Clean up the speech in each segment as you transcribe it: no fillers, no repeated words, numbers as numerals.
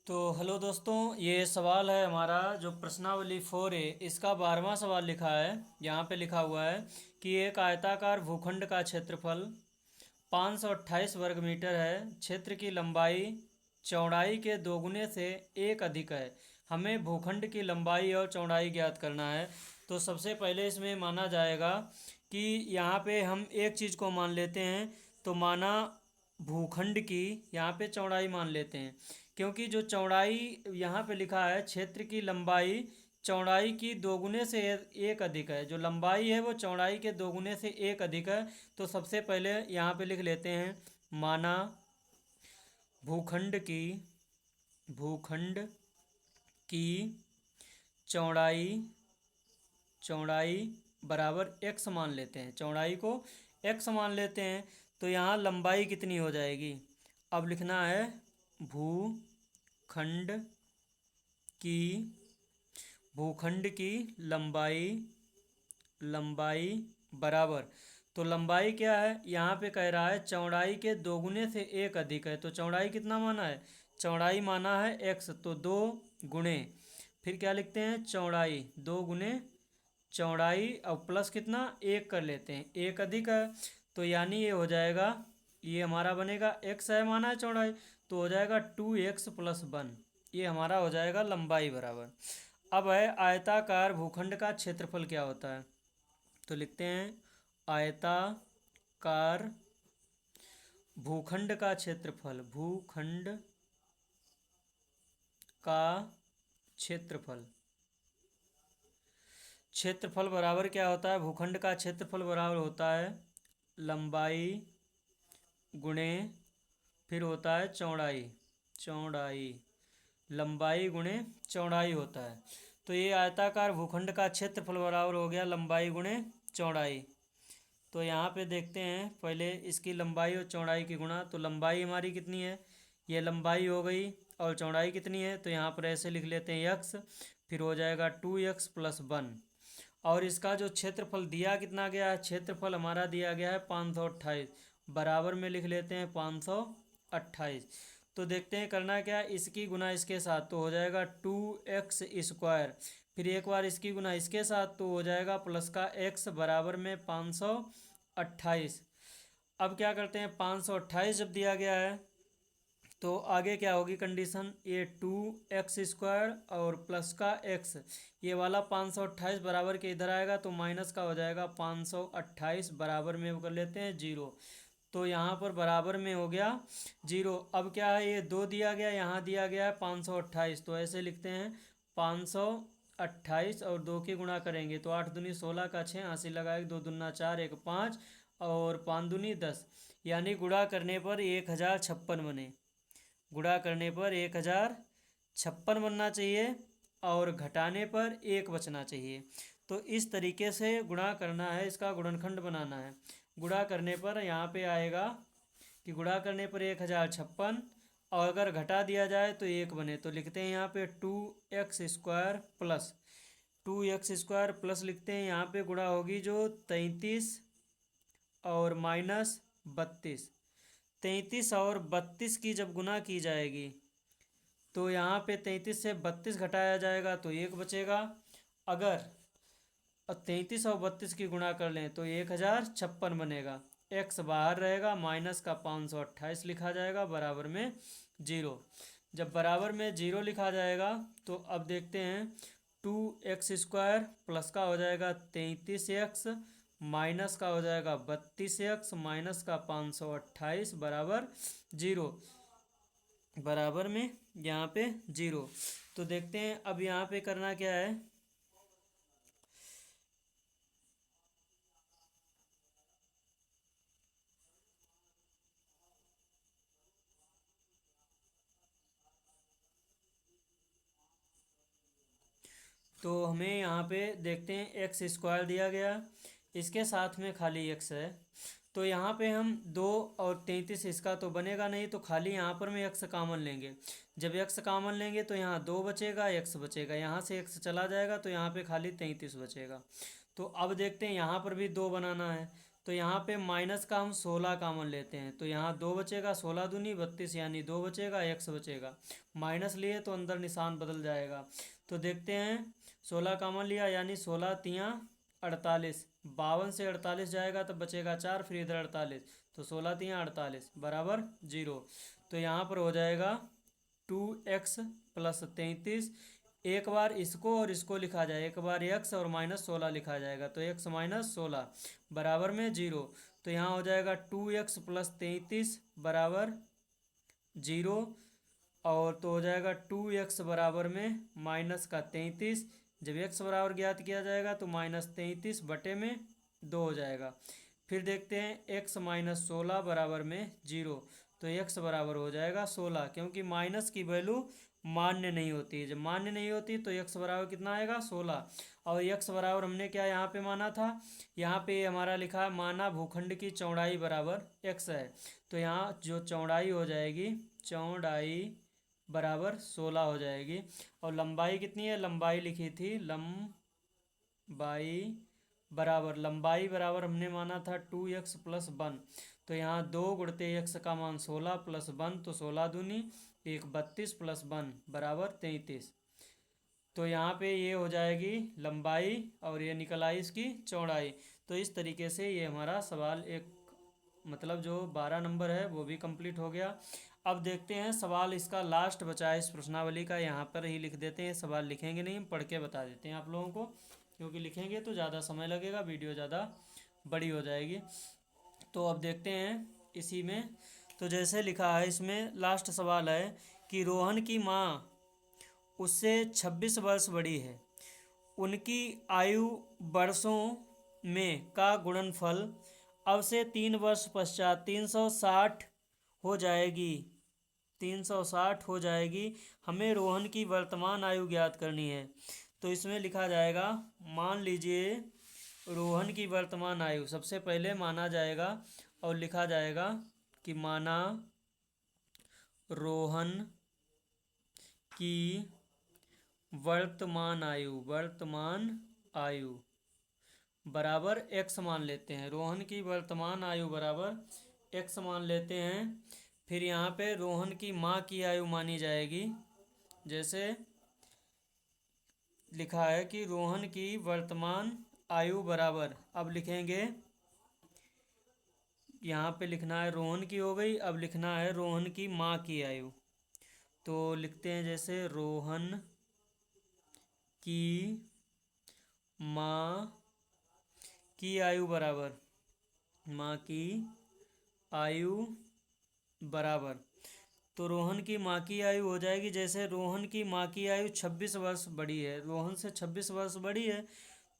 तो हेलो दोस्तों, ये सवाल है हमारा जो प्रश्नावली 4 है, इसका 12वां सवाल लिखा है। यहाँ पे लिखा हुआ है कि एक आयताकार भूखंड का क्षेत्रफल 528 वर्ग मीटर है। क्षेत्र की लंबाई चौड़ाई के दोगुने से एक अधिक है। हमें भूखंड की लंबाई और चौड़ाई ज्ञात करना है। तो सबसे पहले इसमें माना जाएगा कि यहाँ पे हम एक चीज़ को मान लेते हैं। तो माना भूखंड की यहाँ पे चौड़ाई मान लेते हैं, क्योंकि जो चौड़ाई यहाँ पे लिखा है क्षेत्र की लंबाई चौड़ाई की दोगुने से एक अधिक है। जो लंबाई है वो चौड़ाई के दोगुने से एक अधिक है। तो सबसे पहले यहाँ पे लिख लेते हैं, माना भूखंड की चौड़ाई चौड़ाई बराबर x मान लेते हैं। चौड़ाई को x मान लेते हैं। तो यहाँ लंबाई कितनी हो जाएगी, अब लिखना है भूखंड की लंबाई बराबर। तो लंबाई क्या है, यहाँ पे कह रहा है चौड़ाई के दोगुने से एक अधिक है। तो चौड़ाई कितना माना है, चौड़ाई माना है x, तो दो गुणे, फिर क्या लिखते हैं चौड़ाई, दो गुने चौड़ाई और प्लस कितना एक कर लेते हैं, एक अधिक है। तो यानी ये हो जाएगा, ये हमारा बनेगा x है माना है चौड़ाई, तो हो जाएगा 2x+1। ये हमारा हो जाएगा लंबाई बराबर। अब है आयताकार भूखंड का क्षेत्रफल क्या होता है। तो लिखते हैं आयताकार भूखंड का क्षेत्रफल क्षेत्रफल बराबर क्या होता है, भूखंड का क्षेत्रफल बराबर होता है लंबाई गुणे, फिर होता है चौड़ाई लंबाई गुणे चौड़ाई होता है। तो ये आयताकार भूखंड का क्षेत्रफल बराबर हो गया लंबाई गुणे चौड़ाई। तो यहाँ पे देखते हैं पहले इसकी लंबाई और चौड़ाई की गुणा। तो लंबाई हमारी कितनी है, ये लंबाई हो गई, और चौड़ाई कितनी है, तो यहाँ पर ऐसे लिख लेते हैं x, फिर हो जाएगा 2x+1। और इसका जो क्षेत्रफल दिया कितना गया है, क्षेत्रफल हमारा दिया गया है 528, बराबर में लिख लेते हैं 528। तो देखते हैं करना क्या है, इसकी गुना इसके साथ तो हो जाएगा 2x², फिर एक बार इसकी गुना इसके साथ तो हो जाएगा प्लस का x बराबर में 528। अब क्या करते हैं, 528 जब दिया गया है तो आगे क्या होगी कंडीशन, ये 2x² और प्लस का x, ये वाला 528 बराबर के इधर आएगा तो माइनस का हो जाएगा 528, बराबर में कर लेते हैं 0। तो यहाँ पर बराबर में हो गया 0। अब क्या है, ये 2 दिया गया, यहाँ दिया गया है 528, तो ऐसे लिखते हैं 528 और 2 की गुणा करेंगे तो 8 दूनी 16 का 6, हासिल लगाएगा 2 दूना 4, 1 5 और 5 दूनी 10, यानी गुणा करने पर 1056 बने। गुणा करने पर 1056 बनना चाहिए और घटाने पर 1 बचना चाहिए। तो इस तरीके से गुणा करना है, इसका गुणनखंड बनाना है। गुणा करने पर यहाँ पे आएगा कि गुणा करने पर 1056, और अगर घटा दिया जाए तो 1 बने। तो लिखते हैं यहाँ पे 2x² प्लस लिखते हैं, यहाँ पे गुणा होगी जो 33 और -32, 33 और 32 की जब गुना की जाएगी तो यहाँ पे 33 से 32 घटाया जाएगा तो 1 बचेगा। अगर 33 और 32 की गुणा कर लें तो 1056 बनेगा। x बाहर रहेगा, माइनस का 528 लिखा जाएगा, बराबर में 0। जब बराबर में 0 लिखा जाएगा तो अब देखते हैं 2x² प्लस का हो जाएगा 33x, माइनस का हो जाएगा 32x, माइनस का 528 बराबर 0, बराबर में यहाँ पे 0। तो देखते हैं अब यहाँ पे करना क्या है, तो हमें यहाँ पे देखते हैं x² दिया गया, इसके साथ में खाली x है। तो यहाँ पे हम 2 और 33, इसका तो बनेगा नहीं, तो खाली यहाँ पर में x कॉमन लेंगे। जब x कॉमन लेंगे तो यहाँ 2 बचेगा, x बचेगा, यहाँ से x चला जाएगा तो यहाँ पे खाली 33 बचेगा। तो अब देखते हैं यहाँ पर भी 2 बनाना है। तो यहाँ पे माइनस का हम 16 कॉमन लेते हैं, तो यहाँ 2 बचेगा, 16 दूनी 32 यानी 2 बचेगा, x बचेगा। माइनस लिए तो अंदर निशान बदल जाएगा। तो देखते हैं, 16 कॉमन लिया यानी 16 तियाँ 48, 52 से 48 जाएगा तो बचेगा 4, फिर इधर 48, तो 16 तियाँ 48 बराबर 0। तो यहाँ पर हो जाएगा 2x प्लस 33। एक बार इसको और इसको लिखा जाए, एक बार x और माइनस 16 लिखा जाएगा, तो x माइनस 16 बराबर में 0। तो यहाँ हो जाएगा 2x प्लस 33 बराबर 0, और तो हो जाएगा 2x बराबर में माइनस का 33। जब x बराबर ज्ञात किया जाएगा तो माइनस 33 बटे में 2 हो जाएगा। फिर देखते हैं x माइनस 16 बराबर में 0, तो x बराबर हो जाएगा 16, क्योंकि माइनस की वैल्यू मान्य नहीं होती है। जब मान्य नहीं होती तो x बराबर कितना आएगा 16, और x बराबर हमने क्या यहाँ पे माना था, यहाँ पे हमारा लिखा है माना भूखंड की चौड़ाई बराबर x है, तो यहाँ जो चौड़ाई हो जाएगी, चौड़ाई बराबर 16 हो जाएगी। और लंबाई कितनी है, लंबाई लिखी थी, लंबाई बराबर हमने माना था 2x प्लस 1, तो यहाँ 2 गुणते x का मान 16 प्लस 1, तो 16 दूनी 1 32 प्लस 1 बराबर 33। तो यहाँ पे ये हो जाएगी लंबाई और ये निकल आई इसकी चौड़ाई। तो इस तरीके से ये हमारा सवाल एक मतलब जो 12 नंबर है वो भी कंप्लीट हो गया। अब देखते हैं सवाल इसका लास्ट बचा है इस प्रश्नावली का, यहाँ पर ही लिख देते हैं। सवाल लिखेंगे नहीं, हम पढ़ के बता देते हैं आप लोगों को, क्योंकि लिखेंगे तो ज़्यादा समय लगेगा, वीडियो ज़्यादा बड़ी हो जाएगी। तो अब देखते हैं इसी में, तो जैसे लिखा है इसमें लास्ट सवाल है कि रोहन की माँ उससे 26 वर्ष बड़ी है, उनकी आयु वर्षों में का गुणनफल अब से 3 वर्ष पश्चात 360 हो जाएगी, 360 हो जाएगी। हमें रोहन की वर्तमान आयु ज्ञात करनी है। तो इसमें लिखा जाएगा, मान लीजिए रोहन की वर्तमान आयु सबसे पहले माना जाएगा और लिखा जाएगा कि माना रोहन की वर्तमान आयु बराबर x मान लेते हैं। रोहन की वर्तमान आयु बराबर x मान लेते हैं। फिर यहाँ पे रोहन की माँ की आयु मानी जाएगी। जैसे लिखा है कि रोहन की वर्तमान आयु बराबर, अब लिखेंगे, यहाँ पे लिखना है रोहन की हो गई, अब लिखना है रोहन की माँ की आयु। तो लिखते हैं जैसे रोहन की माँ की आयु बराबर, माँ की आयु बराबर, तो रोहन की माँ की आयु हो जाएगी, जैसे रोहन की माँ की आयु 26 वर्ष बड़ी है, रोहन से 26 वर्ष बड़ी है,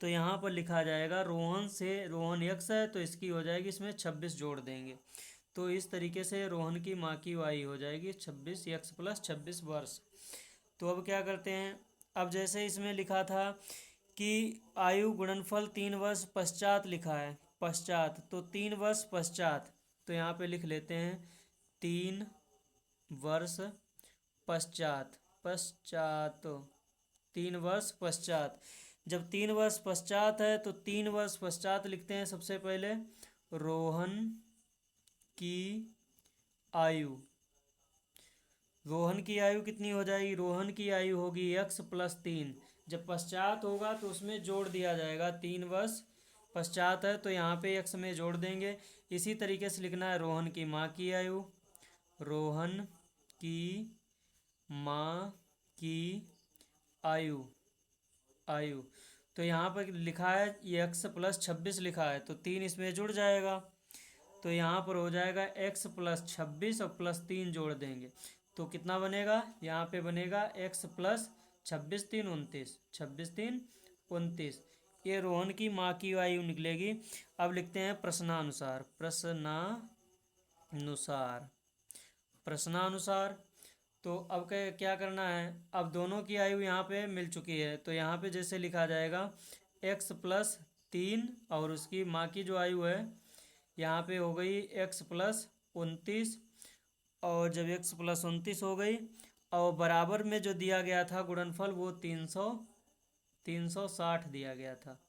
तो यहाँ पर लिखा जाएगा रोहन x है तो इसकी हो जाएगी, इसमें 26 जोड़ देंगे। तो इस तरीके से रोहन की माँ की आयु हो जाएगी 26x प्लस 26 वर्ष। तो अब क्या करते हैं, अब जैसे इसमें लिखा था कि आयु गुणनफल 3 वर्ष पश्चात लिखा है, पश्चात, तो 3 वर्ष पश्चात, तो यहाँ पे लिख लेते हैं 3 वर्ष पश्चात, 3 वर्ष पश्चात। जब 3 वर्ष पश्चात है तो 3 वर्ष पश्चात लिखते हैं सबसे पहले रोहन की आयु, रोहन की आयु कितनी हो जाएगी, रोहन की आयु होगी x प्लस 3, जब पश्चात होगा तो उसमें जोड़ दिया जाएगा, 3 वर्ष पश्चात है तो यहाँ पे x में जोड़ देंगे। इसी तरीके से लिखना है रोहन की माँ की आयु, रोहन की माँ की आयु, तो यहाँ पर लिखा है ये x प्लस 26 लिखा है तो 3 इसमें जुड़ जाएगा, तो यहाँ पर हो जाएगा x प्लस 26 और प्लस 3 जोड़ देंगे तो कितना बनेगा, यहाँ पे बनेगा x प्लस 26 3 29, 26 3 29, ये रोहन की माँ की आयु निकलेगी। अब लिखते हैं प्रश्नानुसार। तो अब क्या करना है, अब दोनों की आयु यहाँ पे मिल चुकी है, तो यहाँ पे जैसे लिखा जाएगा x प्लस 3 और उसकी माँ की जो आयु है यहाँ पे हो गई x प्लस 29, और जब x प्लस 29 हो गई और बराबर में जो दिया गया था गुणनफल वो 360 दिया गया था,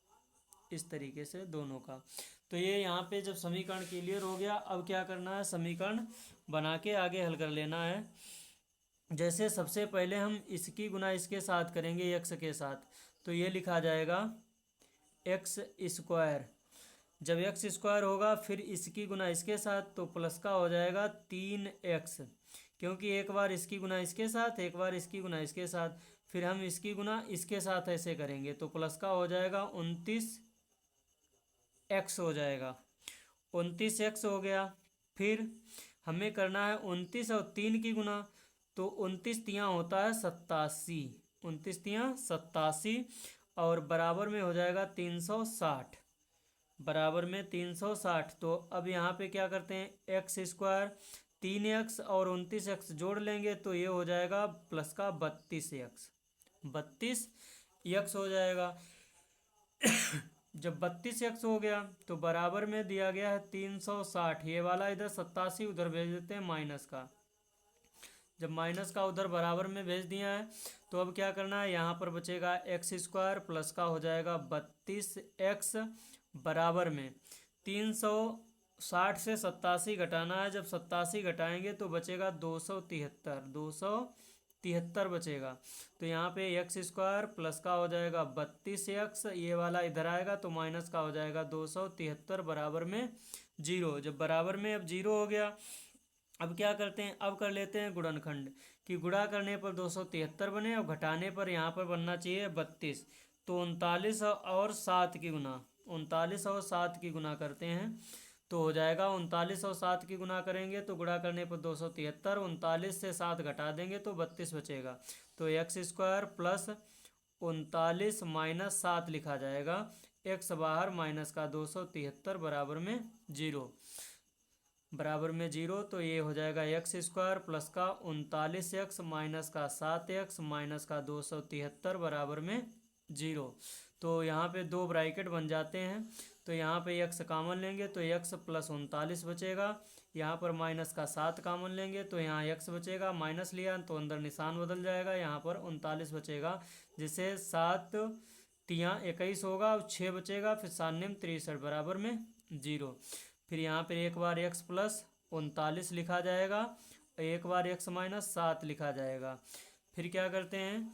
इस तरीके से दोनों का। तो ये यहाँ पे जब समीकरण क्लियर हो गया, अब क्या करना है, समीकरण बना के आगे हल कर लेना है। जैसे सबसे पहले हम इसकी गुना इसके साथ करेंगे एक्स के साथ, तो ये लिखा जाएगा एक्स स्क्वायर। जब एक्स स्क्वायर होगा फिर इसकी गुना इसके साथ तो प्लस का हो जाएगा 3x, क्योंकि एक बार इसकी गुना इसके साथ एक बार इसकी गुना इसके साथ, फिर हम इसकी गुना इसके साथ ऐसे करेंगे तो प्लस का हो जाएगा 29x हो जाएगा, 29x हो गया। फिर हमें करना है 29 और 3 की गुना, तो 29 तियाँ होता है 87, 29 तियाँ 87 और बराबर में हो जाएगा 360, बराबर में 360। तो अब यहाँ पे क्या करते हैं, एक्स स्क्वायर 3x और 29x जोड़ लेंगे तो ये हो जाएगा प्लस का 32x, 32x हो जाएगा। जब 32x हो गया तो बराबर में दिया गया है 360, ये वाला इधर 87 उधर भेज देते हैं माइनस का। जब माइनस का उधर बराबर में भेज दिया है तो अब क्या करना है, यहाँ पर बचेगा एक्स स्क्वायर प्लस का हो जाएगा 32x बराबर में 360 से 87 घटाना है। जब 87 घटाएंगे तो बचेगा 273 बचेगा। तो यहाँ पे एक्स स्क्वायर प्लस का हो जाएगा 32x, ये वाला इधर आएगा तो माइनस का हो जाएगा 273 बराबर में 0। जब बराबर में अब 0 हो गया, अब क्या करते हैं, अब कर लेते हैं गुणनखंड कि गुणा करने पर 273 बने और घटाने पर यहाँ पर बनना चाहिए 32। तो 39 और 7 की गुना, 39 और 7 की गुना करते हैं तो हो जाएगा 39 और 7 की गुना करेंगे तो गुणा करने पर 273, 39 से 7 घटा देंगे तो 32 बचेगा। तो एक्स स्क्वायर प्लस 39 माइनस 7 लिखा जाएगा, एक्स बाहर माइनस का 273 बराबर में 0, बराबर में 0। तो ये हो जाएगा एक्स स्क्वायर प्लस का 39x माइनस का 7x माइनस का 273 बराबर में 0। तो यहाँ पे दो ब्रैकेट बन जाते हैं, तो यहाँ पे x कॉमन लेंगे तो x प्लस 39 बचेगा, यहाँ पर माइनस का 7 कॉमन लेंगे तो यहाँ x बचेगा, माइनस लिया तो अंदर निशान बदल जाएगा, यहाँ पर 39 बचेगा, जिसे 7 तियाँ 21 होगा और 6 बचेगा, फिर 7 निम 63 बराबर में 0। फिर यहाँ पे एक बार x प्लस 39 लिखा जाएगा, एक बार x माइनस 7 लिखा जाएगा। फिर क्या करते हैं,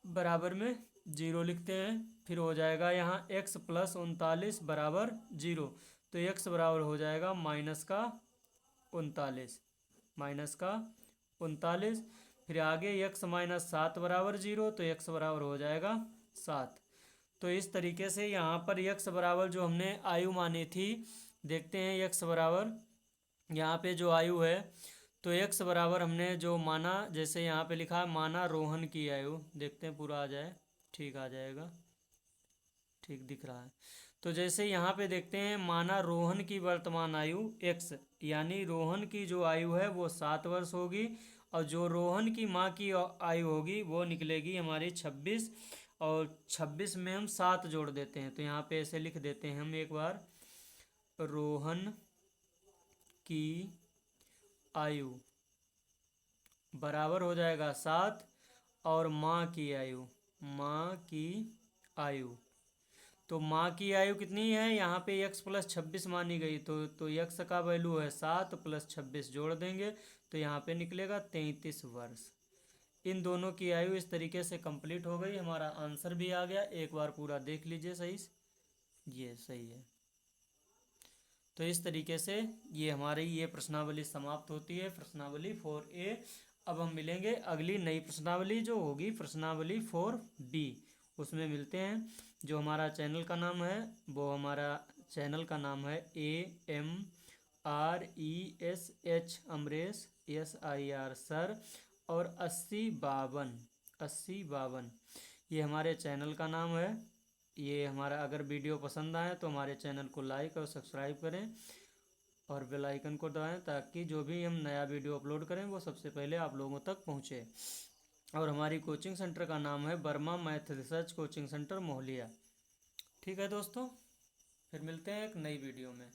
बराबर में 0 लिखते हैं, फिर हो जाएगा यहाँ x प्लस 39 बराबर 0। तो x बराबर हो जाएगा माइनस का 39, माइनस का 39। फिर आगे x माइनस 7 बराबर 0, तो x बराबर हो जाएगा 7। तो इस तरीके से यहाँ पर x बराबर जो हमने आयु मानी थी, देखते हैं x बराबर यहाँ पे जो आयु है, तो x बराबर हमने जो माना, जैसे यहाँ पे लिखा है माना रोहन की आयु, देखते हैं पूरा आ जाए, ठीक आ जाएगा, ठीक दिख रहा है। तो जैसे यहाँ पे देखते हैं माना रोहन की वर्तमान आयु x, यानी रोहन की जो आयु है वो 7 वर्ष होगी, और जो रोहन की माँ की आयु होगी वो निकलेगी हमारी 26, और 26 में हम 7 जोड़ देते हैं तो यहाँ पे ऐसे लिख देते हैं हम एक बार, रोहन की आयु बराबर हो जाएगा 7 और माँ की आयु, माँ की आयु, तो माँ की आयु कितनी है, यहाँ पे x प्लस 26 मानी गई, तो x का वैल्यू है 7 प्लस 26 जोड़ देंगे तो यहाँ पे निकलेगा 33 वर्ष। इन दोनों की आयु इस तरीके से कंप्लीट हो गई, हमारा आंसर भी आ गया। एक बार पूरा देख लीजिए सही, ये सही है। तो इस तरीके से ये हमारी ये प्रश्नावली समाप्त होती है, प्रश्नावली 4A। अब हम मिलेंगे अगली नई प्रश्नावली जो होगी प्रश्नावली 4B, उसमें मिलते हैं। जो हमारा चैनल का नाम है वो हमारा चैनल का नाम है AMRESH अमरेश SIR सर, और 8052 ये हमारे चैनल का नाम है। ये हमारा अगर वीडियो पसंद आए तो हमारे चैनल को लाइक और सब्सक्राइब करें और बेल आइकन को दबाएं, ताकि जो भी हम नया वीडियो अपलोड करें वो सबसे पहले आप लोगों तक पहुंचे। और हमारी कोचिंग सेंटर का नाम है Verma math research coaching centre मोहलिया। ठीक है दोस्तों, फिर मिलते हैं एक नई वीडियो में।